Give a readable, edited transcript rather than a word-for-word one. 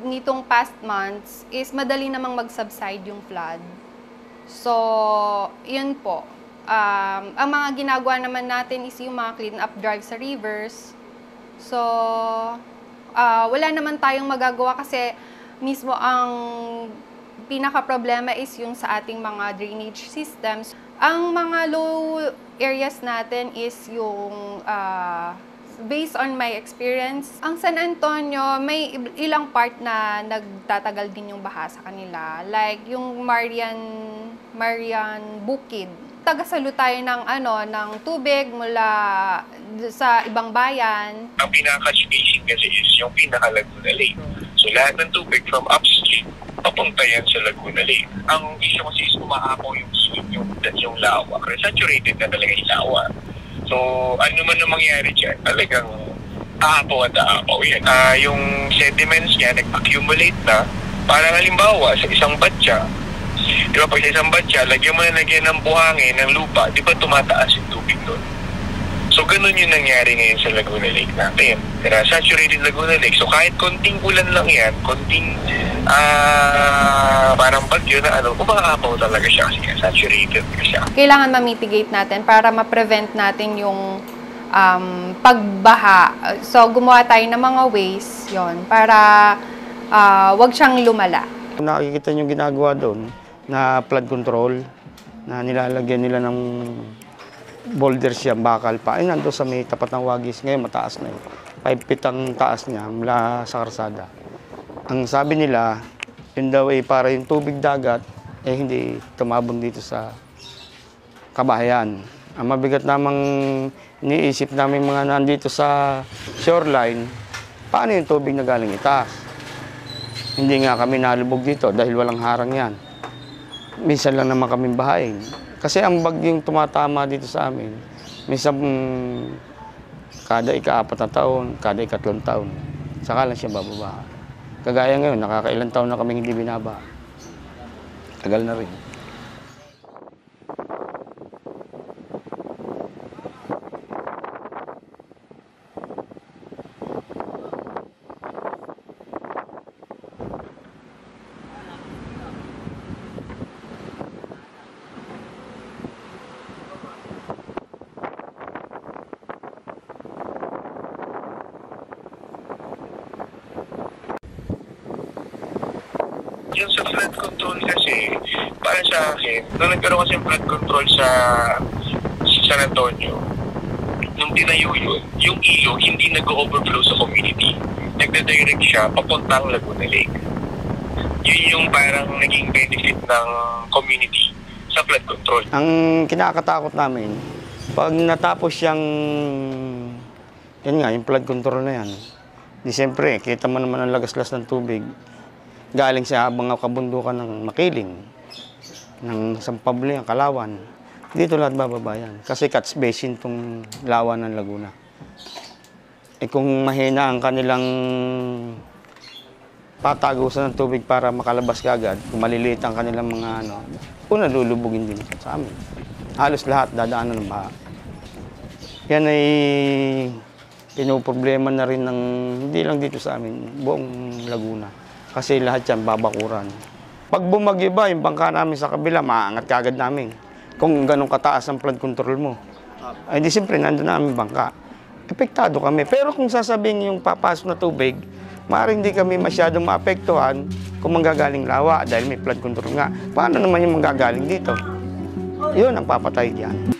nitong past months is madali namang mag-subside yung flood. So, yun po. Ang mga ginagawa naman natin is yung mga clean up drive sa rivers. So, wala naman tayong magagawa kasi mismo ang pinaka-problema is yung sa ating mga drainage systems. Ang mga low areas natin is yung, based on my experience, ang San Antonio, may ilang part na nagtatagal din yung baha sa kanila. Like yung Marian Bukid. Tagasalo tayo ng tubig mula sa ibang bayan. Ang pinaka-catch basin kasi is yung pinaka-Laguna Lake. So lahat ng tubig from upstream, papunta yan sa Laguna Lake. Ang issue kasi is umaapaw yung lawa. Saturated na talaga yung lawa. So ano man ang mangyari dyan, talagang aapaw at aapaw yan. Yung sediments niya nag-accumulate na. Parang halimbawa sa isang batya, di ba pag sa isang batya, lagyan mo na ng buhangin, ng lupa, di ba tumataas yung tubig doon? So, ganun yung nangyari ngayon sa Laguna Lake natin. Saturated Laguna Lake. So, kahit konting ulan lang yan, konting parang bagyo na umaapaw talaga siya kasi saturated na siya. Kailangan ma-mitigate natin para ma-prevent natin yung pagbaha. So, gumawa tayo ng mga ways yon para wag siyang lumala. Nakikita nyo ginagawa doon na flood control, na nilalagyan nila ng boulders yan, bakal pa. Ay, nandun sa may tapat ng Wagis. Ngayon, mataas na yun. 5 feet ang taas niya mula sa karsada. Ang sabi nila, yun daw ay para yung tubig dagat, hindi tumabon dito sa kabahayan. Ang mabigat namang iniisip namin mga nandito sa shoreline, paano yung tubig na galing itaas? Hindi nga kami nalubog dito dahil walang harang yan. Minsan lang naman kami bahain. Kasi ang bagyong tumatama dito sa amin, minsan kada ika-4 na taon, kada ika-3 taon, saka lang siya bababa. Kagaya ngayon, nakakailang taon na kami hindi binaba. Tagal na rin. Yung sa flood control kasi, para sa akin, nung nagkaroon kasi flood control sa San Antonio, nung tinayo yun, yung ilog hindi nag-overflow sa community. Nagda-direct siya papuntang Laguna Lake. Yun yung parang naging benefit ng community sa flood control. Ang kinakatakot namin, pag natapos yung flood control na yan, di siyempre, kita mo naman ang lagaslas ng tubig. Galing sa mga kabundukan ng Makiling, ng Sampabli, Kalawan. Dito lahat bababayan. Kasi catch basin itong lawa ng Laguna. Kung mahina ang kanilang patagusan ng tubig para makalabas kagad, kung maliliit ang kanilang mga una lulubugin din sa amin. Halos lahat dadaanan ng baha. Yan ay pinoproblema na rin ng, hindi lang dito sa amin, buong Laguna. Kasi lahat yan babakuran. Pag bumagyo ba, yung bangka namin sa kabila, maangat kagad namin. Kung ganun kataas ang flood control mo. Ay di siyempre, nandun namin bangka. Epektado kami. Pero kung sasabihin yung papasok na tubig, maaaring hindi kami masyadong maapektuhan kung manggagaling lawa dahil may flood control nga. Paano naman yung manggagaling dito? Yun ang papatay diyan.